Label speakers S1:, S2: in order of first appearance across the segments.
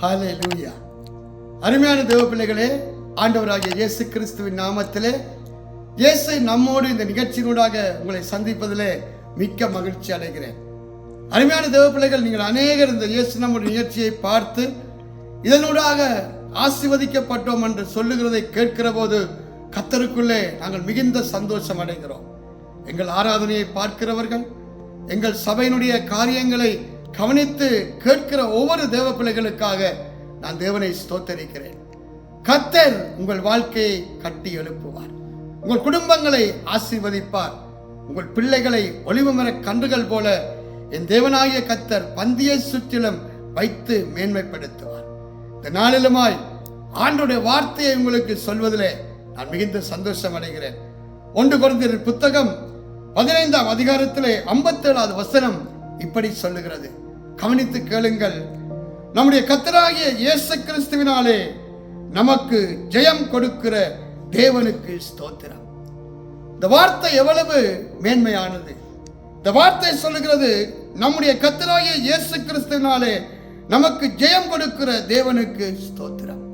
S1: ஹல்லேலூயா. அருமையான தேவ பிள்ளைகளே, ஆண்டவராகிய இயேசு கிறிஸ்துவின் நாமத்திலே இயேசு நம்மோடு இந்த நிகழ்ச்சியினூடாக உங்களை சந்திப்பதிலே மிக்க மகிழ்ச்சி அடைகிறேன். அருமையான தேவ பிள்ளைகள், நீங்கள் அநேகர் இந்த இயேசு நம்முடைய நிகழ்ச்சியை பார்த்து இதனூடாக ஆசீர்வதிக்கப்பட்டோம் என்று சொல்லுகிறதை கேட்கிற போது கர்த்தருக்குள்ளே நாங்கள் மிகுந்த சந்தோஷம் அடைகிறோம். எங்கள் ஆராதனையை பார்க்கிறவர்கள், எங்கள் சபையினுடைய காரியங்களை கவனித்து கேட்கிற ஒவ்வொரு தேவ பிள்ளைகளுக்காக நான் தேவனை ஸ்தோத்தரிக்கிறேன். கர்த்தர் உங்கள் வாழ்க்கையை கட்டி எழுப்புவார், உங்கள் குடும்பங்களை ஆசீர்வதிப்பார், உங்கள் பிள்ளைகளை ஒலிவமர கன்றுகள் போல என் தேவனாகிய கர்த்தர் பந்தியை சுற்றிலும் வைத்து மேன்மைப்படுத்துவார். இந்த நாளிலுமாய் ஆண்டோடைய வார்த்தையை உங்களுக்கு சொல்வதிலே நான் மிகுந்த சந்தோஷம் அடைகிறேன். 1 கொரிந்தியர் புத்தகம் 15ஆம் அதிகாரத்திலே 57வது வசனம் இப்படி சொல்லுகிறது. கவனித்து கேளுங்கள். நம்முடைய கர்த்தராகிய இயேசு கிறிஸ்துவினாலே நமக்கு ஜெயம் கொடுக்கிற தேவனுக்கு ஸ்தோத்திரம். இந்த வார்த்தை எவ்வளவு மேன்மையானது! இந்த வார்த்தை சொல்லுகிறது, நம்முடைய கர்த்தராகிய இயேசு கிறிஸ்துவினாலே நமக்கு ஜெயம் கொடுக்கிற தேவனுக்கு ஸ்தோத்திரம்.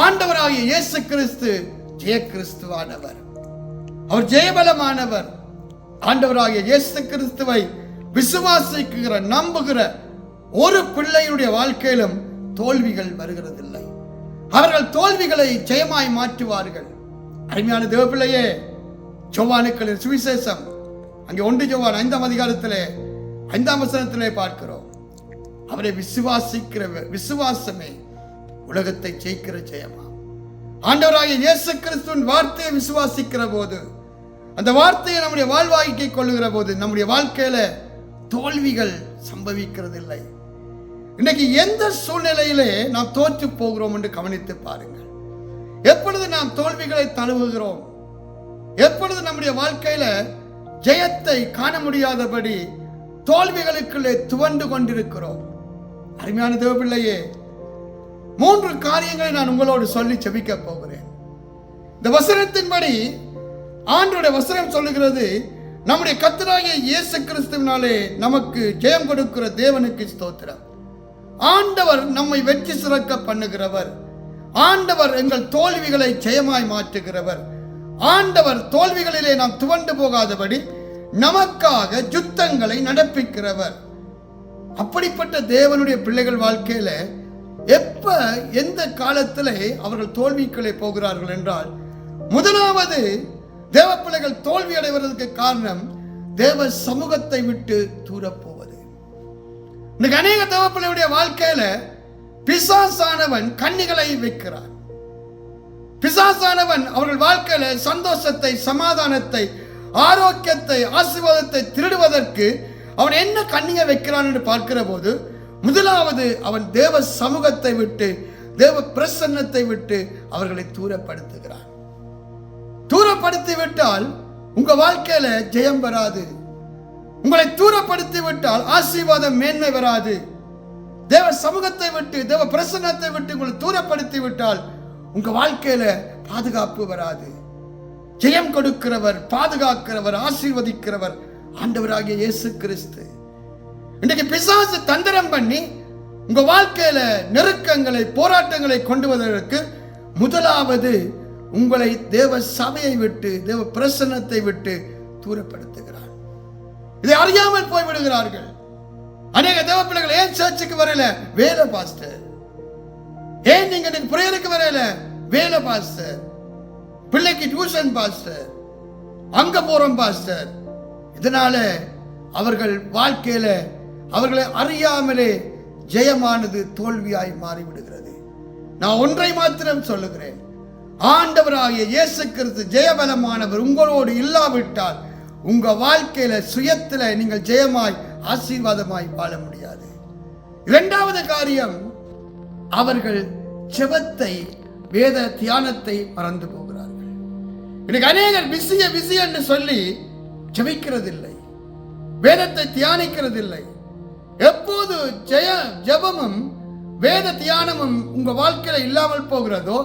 S1: ஆண்டவராகிய இயேசு கிறிஸ்து ஜெய கிறிஸ்துவானவர், அவர் ஜெயபலமானவர். ஆண்டவராகிய இயேசு கிறிஸ்துவை விசுவாசிக்கிற நம்புகிற ஒரு பிள்ளையுடைய வாழ்க்கையிலும் தோல்விகள் வருகிறதில்லை. அவர்கள் தோல்விகளை ஜெயமாய் மாற்றுவார்கள். அருமையான தேவ பிள்ளையே, யோவானுக்களின் சுவிசேஷம் அங்கே 1 யோவான் 5ஆம் அதிகாரத்திலே 5ஆம் வசனத்திலே பார்க்கிறோம். அவரை விசுவாசிக்கிற விசுவாசமே உலகத்தை ஜெயிக்கிற ஜெயமா. ஆண்டவராகிய இயேசு கிறிஸ்துவின் வார்த்தையை விசுவாசிக்கிற போது, அந்த வார்த்தையை நம்முடைய வாழ்வாய்க்கை கொள்ளுகிற போது நம்முடைய வாழ்க்கையில தோல்விகள் சம்பவிக்கிறதில்லை. இன்னைக்கு எந்த சூழ்நிலையிலே நாம் தோற்று போகிறோம் என்று கவனித்து பாருங்கள். எப்பொழுது நாம் தோல்விகளை தழுவுகிறோம், எப்பொழுது நம்முடைய வாழ்க்கையில ஜெயத்தை காண முடியாதபடி தோல்விகளுக்குள்ளே துவண்டு கொண்டிருக்கிறோம். அருமையான தேவ பிள்ளையே, 3 காரியங்களை நான் உங்களோடு சொல்லி செபிக்க போகிறேன். இந்த வசனத்தின்படி ஆண்டவருடைய வசனம் சொல்லுகிறது, நம்முடைய கர்த்தராகிய இயேசு கிறிஸ்துவினாலே நமக்கு ஜெயம் கொடுக்கிற தேவனுக்கு ஸ்தோத்திரம். ஆண்டவர் நம்மை வெற்றி சிறக்க பண்ணுகிறவர். ஆண்டவர் எங்கள் தோல்விகளை ஜெயமாய் மாற்றுகிறவர். ஆண்டவர் தோல்விகளிலே நாம் துவண்டு போகாதபடி நமக்காக யுத்தங்களை நடப்பிக்கிறவர். அப்படிப்பட்ட தேவனுடைய பிள்ளைகள் வாழ்க்கையில எப்ப எந்த காலத்திலே அவர்கள் தோல்விகளை போகிறார்கள் என்றால், முதலாவது தேவ பிள்ளைகள் தோல்வி அடைவதற்கு காரணம் தேவ சமூகத்தை விட்டு தூரப்போவது. இன்னைக்கு அநேக தேவ பிள்ளைகளுடைய வாழ்க்கையில பிசாசானவன் கண்ணிகளை வைக்கிறான். பிசாசானவன் அவர்கள் வாழ்க்கையில சந்தோஷத்தை, சமாதானத்தை, ஆரோக்கியத்தை, ஆசீர்வாதத்தை திருடுவதற்கு அவன் என்ன கண்ணியை வைக்கிறான் என்று பார்க்கிற போது, முதலாவது அவன் தேவ சமூகத்தை விட்டு, தேவ பிரசன்னத்தை விட்டு அவர்களை தூரப்படுத்துகிறான். தூரப்படுத்தி விட்டால் உங்க வாழ்க்கையில ஜெயம் வராது. உங்களை தூரப்படுத்தி விட்டால் ஆசீர்வாதம், மேன்மை வராது. தேவ சமூகத்தை விட்டு, தேவ பிரசன்னத்தை விட்டு உங்களை தூரப்படுத்தி விட்டால் உங்க வாழ்க்கையில பாதுகாப்பு வராது. ஜெயம் கொடுக்கிறவர், பாதுகாக்கிறவர், ஆசீர்வதிக்கிறவர் ஆண்டவராகிய இயேசு கிறிஸ்து. இன்றைக்கு பிசாசு தந்திரம் பண்ணி உங்க வாழ்க்கையில நெருக்கங்களை, போராட்டங்களை கொண்டு வருவதற்கு முதலாவது உங்களை தேவ சபையை விட்டு, தேவ பிரசன்னத்தை விட்டு தூரப்படுத்துகிறார். இதை அறியாமல் போய்விடுகிறார்கள். அநேக தேவ பிள்ளைகள் ஏன் சர்ச்சுக்கு வரல? வேலை பாஸ்டர். ஏன் நீங்க பிரேயருக்கு வரல? வேலை பாஸ்டர். பிள்ளைக்கு டியூஷன் பாஸ்டர், அங்க போறோம் பாஸ்டர். இதனால அவர்கள் வாழ்க்கையில அவர்களை அறியாமலே ஜெயமானது தோல்வியாய் மாறிவிடுகிறது. நான் ஒன்றை மாத்திரம் சொல்லுகிறேன், ஆண்டவராகிய இயேசு கிறிஸ்து ஜெயபலமானவர் உங்களோடு இல்லாவிட்டால் உங்க வாழ்க்கையில சுயத்துல நீங்கள் ஜெயமாய் ஆசீர்வாதமாய் வாழ முடியாது. இரண்டாவது காரியம், அவர்கள் ஜெபத்தை, வேத தியானத்தை மறந்து போகிறார்கள். இன்னைக்கு அநேகர் பிஸி என்று சொல்லி ஜெபிக்கிறதில்லை, வேதத்தை தியானிக்கிறதில்லை. எப்போது ஜெபமும் வேத தியானமும் உங்க வாழ்க்கையில இல்லாமல் போகிறதோ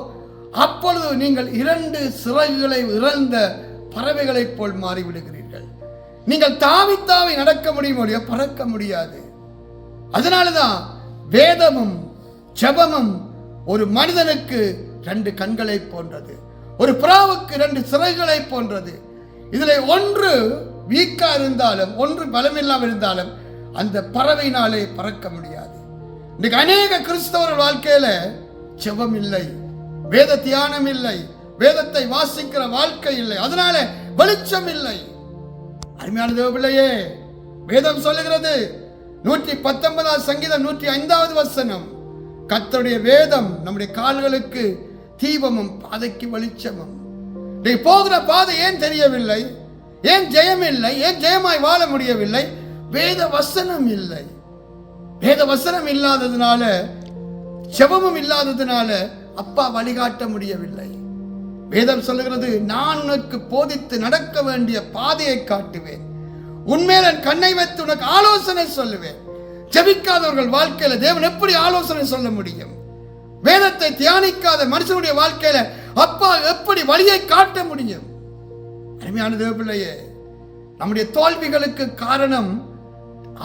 S1: அப்பொழுது நீங்கள் 2 சிறகுகளை இழந்த பறவைகளை போல் மாறிவிடுகிறீர்கள். நீங்கள் தாவி நடக்க முடியும், பறக்க முடியாது. அதனாலதான் வேதமும் ஜெபமும் ஒரு மனிதனுக்கு 2 கண்களை போன்றது, ஒரு புறாவுக்கு 2 சிறகுகளை போன்றது. இதில் ஒன்று வீக்கா இருந்தாலும் ஒன்று பலமில்லாமல் இருந்தாலும் அந்த பறவையினாலே பறக்க முடியாது. இன்னைக்கு அநேக கிறிஸ்தவர்கள் வாழ்க்கையில ஜெபம் இல்லை, வேத தியானம் இல்லை, வேதத்தை வாசிக்கிற வாழ்க்கை இல்லை, அதனால வெளிச்சம் இல்லை. அருமையான தேவ பிள்ளையே, வேதம் சொல்லுகிறது 119 சங்கீதம் 105 வசனம், கர்த்தருடைய வேதம் நம்முடைய கால்களுக்கு தீபமும் பாதைக்கு வெளிச்சமும். நீ போகிற பாதை ஏன் தெரியவில்லை? ஏன் ஜெயம் இல்லை? ஏன் ஜெயமாய் வாழ முடியவில்லை? வேத வசனம் இல்லை. வேத வசனம் இல்லாததுனால, ஜெபமும் இல்லாததுனால அப்பா வழிகாட்ட முடியவில்லை. வேதம் சொல்லுகிறது, நான் உனக்கு போதித்து நடக்க வேண்டிய பாதையை காட்டுவேன், உன்மேல் என் கண்ணை வைத்து உனக்கு ஆலோசனை சொல்லுவேன். ஜெபிக்காதவர்கள் வாழ்க்கையில தேவன் எப்படி ஆலோசனை சொல்ல முடியும்? வேதத்தை தியானிக்காத மனுஷனுடைய வாழ்க்கையில அப்பா எப்படி வழியை காட்ட முடியும்? அருமையான தேவ பிள்ளையே, நம்முடைய தோல்விகளுக்கு காரணம்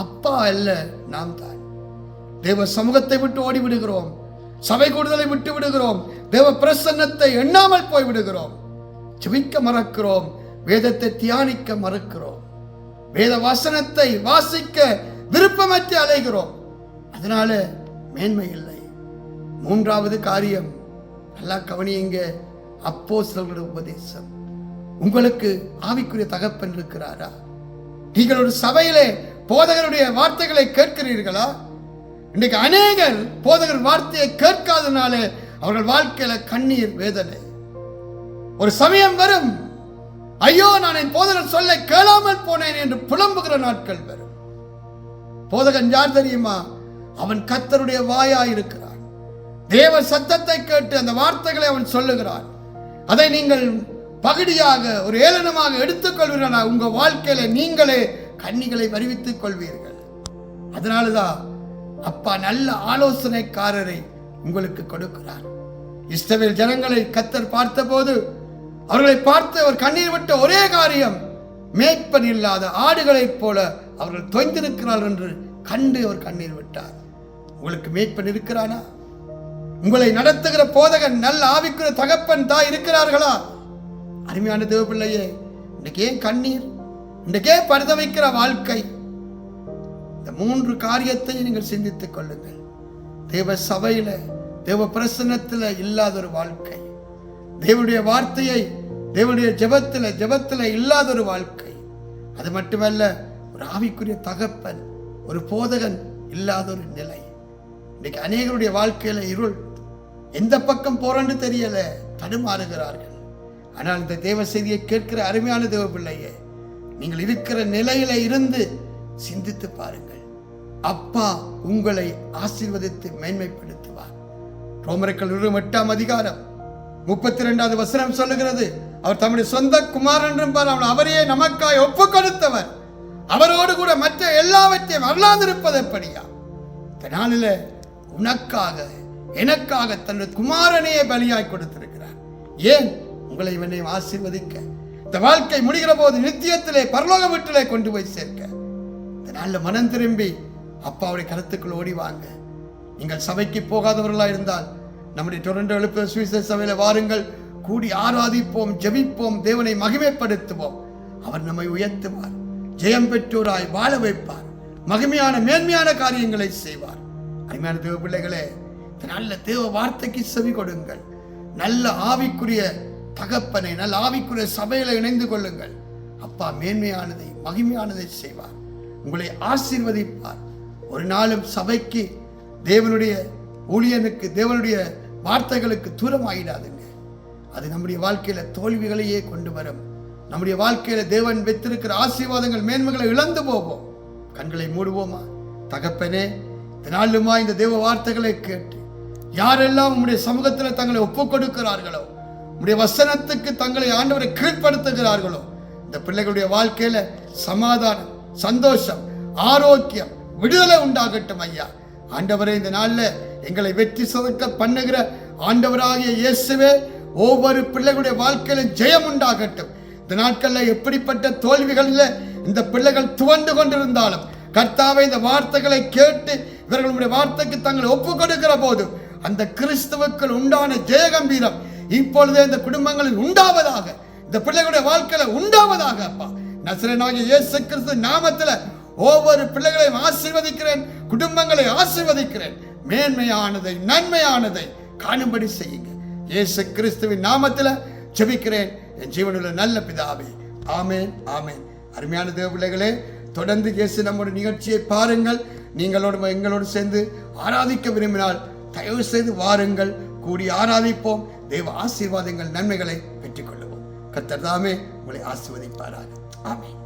S1: அப்பா அல்ல, நாம் தான். தேவ சமூகத்தை விட்டு ஓடி விடுகிறோம், சபை கூடுதலை விட்டு விடுகிறோம், தேவ பிரசன்னத்தை எண்ணாமல் போய் விடுகிறோம், ஜெபிக்க மறக்கிறோம், வேதத்தை தியானிக்க மறக்கிறோம், வேத வசனத்தை வாசிக்க விருப்பமற்று அலைகிறோம். அதனால மேன்மை இல்லை. 3வது காரியம், நல்லா கவனியுங்க, அப்போஸ்தலர்களுடைய உபதேசம். உங்களுக்கு ஆவிக்குரிய தகப்பன் இருக்கிறாரா? நீங்கள் ஒரு சபையிலே போதகருடைய வார்த்தைகளை கேட்கிறீர்களா? இன்றைக்கு அநேகர் போதகர் வார்த்தையை கேட்காதனால அவர்கள் வாழ்க்கையில கண்ணீர் வேதனை. ஒரு சமயம் வரும், ஐயோ நான் என் போதகர் சொல்ல கேளாமல் போனேன் என்று புலம்புகிற நாட்கள் வரும். போதகன் யார் தெரியுமா? அவன் கர்த்தருடைய வாயாயிருக்கிறான். தேவ சத்தத்தை கேட்டு அந்த வார்த்தைகளை அவன் சொல்லுகிறான். அதை நீங்கள் பகுதியாக ஒரு ஏளனமாக எடுத்துக்கொள்வீர்கள். உங்க வாழ்க்கையில நீங்களே கண்ணிகளை வருவித்துக் கொள்வீர்கள். அதனாலதான் அப்பா நல்ல ஆலோசனைக்காரரை உங்களுக்கு கொடுக்கிறார். இஸ்ரவேல் ஜனங்களை கர்த்தர் பார்த்தபோது அவர்களை பார்த்து அவர் கண்ணீர் விட்ட ஒரே காரியம், மேய்ப்பன் இல்லாத ஆடுகளைப் போல அவர்கள் தொய்ந்திருக்கிறார்கள் என்று கண்டு அவர் கண்ணீர் விட்டார். உங்களுக்கு மேய்ப்பன் இருக்கிறானா? உங்களை நடத்துகிற போதகன் நல்ல ஆவிக்குரிய தகப்பன் தான் இருக்கிறார்களா? அருமையான தேவ பிள்ளையே, இன்றைக்கே கண்ணீர், இன்றைக்கே பரிதவிக்கிற வாழ்க்கை. இந்த 3 காரியத்தை நீங்கள் சிந்தித்துக் கொள்ளுங்கள். தேவ சபையில தேவ பிரசன்னத்தில் இல்லாத ஒரு வாழ்க்கை, தேவனுடைய வார்த்தையை தேவனுடைய ஜெபத்தில் இல்லாத ஒரு வாழ்க்கை, அது மட்டுமல்ல ஒரு ஆவிக்குரிய தகப்பன் ஒரு போதகன் இல்லாத ஒரு நிலை. இன்னைக்கு அநேகருடைய வாழ்க்கையில இருள், எந்த பக்கம் போறன்னு தெரியல, தடுமாறுகிறார்கள். ஆனால் இந்த தேவ செய்தியை கேட்கிற அருமையான தேவ பிள்ளையே, நீங்கள் இருக்கிற நிலையில இருந்து சிந்தித்து பாருங்கள். அப்பா உங்களை ஆசீர்வதித்து மேன்மைப்படுத்துவார். ரோமர்கள் 8ஆம் அதிகாரம் 32வது வசனம் சொல்லுகிறது, அவர் தம்முடைய சொந்த குமாரன் என்றும் அவன் அவரையே நமக்காய் ஒப்பு கொடுத்தவர், அவரோடு கூட மற்ற எல்லாவற்றையும் அருளாதிருப்பது எப்படியா? நாளில உனக்காக எனக்காக தன்னுடைய குமாரனையே பலியாய் கொடுத்திருக்கிறார். ஏன்? உங்களை இவனை ஆசீர்வதிக்க, இந்த வாழ்க்கை முடிகிற போது நித்தியத்திலே பரலோக வீட்டிலே கொண்டு போய் சேர்க்க. இதனால மனம் திரும்பி அப்பாவுடைய கருத்துக்குள் ஓடிவாங்க. நீங்கள் சபைக்கு போகாதவர்களா இருந்தால் நம்முடைய டொரண்டோ எழுப்புதல் சுவிசேஷ சபையில வாருங்கள், கூடி ஆராதிப்போம், ஜெபிப்போம், தேவனை மகிமைப்படுத்துவோம். அவர் நம்மை உயர்த்துவார், ஜெயம் பெற்றோராய் வாழ வைப்பார், மகிமையான மேன்மையான காரியங்களை செய்வார். அருமையான தேவ பிள்ளைகளே, நல்ல தேவ வார்த்தைக்கு செவி கொடுங்கள். நல்ல ஆவிக்குரிய தகப்பனை, நல்ல ஆவிக்குரிய சபையில இணைந்து கொள்ளுங்கள். அப்பா மேன்மையானதை மகிமையானதை செய்வார், உங்களை ஆசீர்வதிப்பார். ஒரு நாளும் சபைக்கு, தேவனுடைய ஊழியனுக்கு, தேவனுடைய வார்த்தைகளுக்கு தூரம் ஆகிடாதுங்க. அது நம்முடைய வாழ்க்கையில தோல்விகளையே கொண்டு வரும். நம்முடைய வாழ்க்கையில தேவன் வைத்திருக்கிற ஆசீர்வாதங்கள் மேன்மைகளை இழந்து போவோம். கண்களை மூடுவோமா? தகப்பனே, நாளுமா இந்த தேவ வார்த்தைகளை கேட்டு யாரெல்லாம் உம்முடைய சமூகத்தில் தங்களை ஒப்புக் கொடுக்கிறார்களோ, உம்முடைய வசனத்துக்கு தங்களை ஆண்டவரை கீழ்ப்படுத்துகிறார்களோ, இந்த பிள்ளைகளுடைய வாழ்க்கையில சமாதானம், சந்தோஷம், ஆரோக்கியம், விடுதலை உண்டாகட்டும் ஐயா. ஆண்டவரே, இந்த நாள்ல எங்களை வெற்றி சிறக்க பண்ணுகிற ஆண்டவராகிய இயேசுவே, ஒவ்வொரு பிள்ளைகளுடைய வாழ்க்கையில ஜெயம் உண்டாகட்டும். இந்த நாட்கள்ல எப்படிப்பட்ட தோல்விகளில் இந்த பிள்ளைகள் துவண்டு கொண்டிருந்தாலும் கர்த்தாவே, இந்த வார்த்தைகளை கேட்டு இவர்களுடைய வார்த்தைக்கு தங்களை ஒப்பு கொடுக்கிற போது அந்த கிறிஸ்துவுக்குள் உண்டான ஜெயகம்பீரம் இப்பொழுதே இந்த குடும்பங்களில் உண்டாவதாக, இந்த பிள்ளைகளுடைய வாழ்க்கையில உண்டாவதாக. அப்பா, நசரேயனாகிய இயேசு கிறிஸ்து நாமத்தில் ஒவ்வொரு பிள்ளைகளையும் ஆசீர்வதிக்கிறேன், குடும்பங்களை ஆசீர்வதிக்கிறேன். மேன்மையானதை நன்மையானதை காணும்படி செய்யுங்க. இயேசு கிறிஸ்துவின் நாமத்தில் ஜெபிக்கிறேன் என் ஜீவனுள்ள நல்ல பிதாவே, ஆமேன், ஆமேன். அருமையான தேவ பிள்ளைகளே, தொடர்ந்து இயேசு நம்முடைய நிகழ்ச்சியை பாருங்கள். நீங்களோடு எங்களோடு சேர்ந்து ஆராதிக்க விரும்பினால் தயவு செய்து வாருங்கள், கூடி ஆராதிப்போம். தேவ ஆசீர்வாதங்கள் நன்மைகளை பெற்றுக்கொள்ளுவோம். கர்த்தர் தாமே உங்களை ஆசீர்வதிப்பாராக. ஆமென்.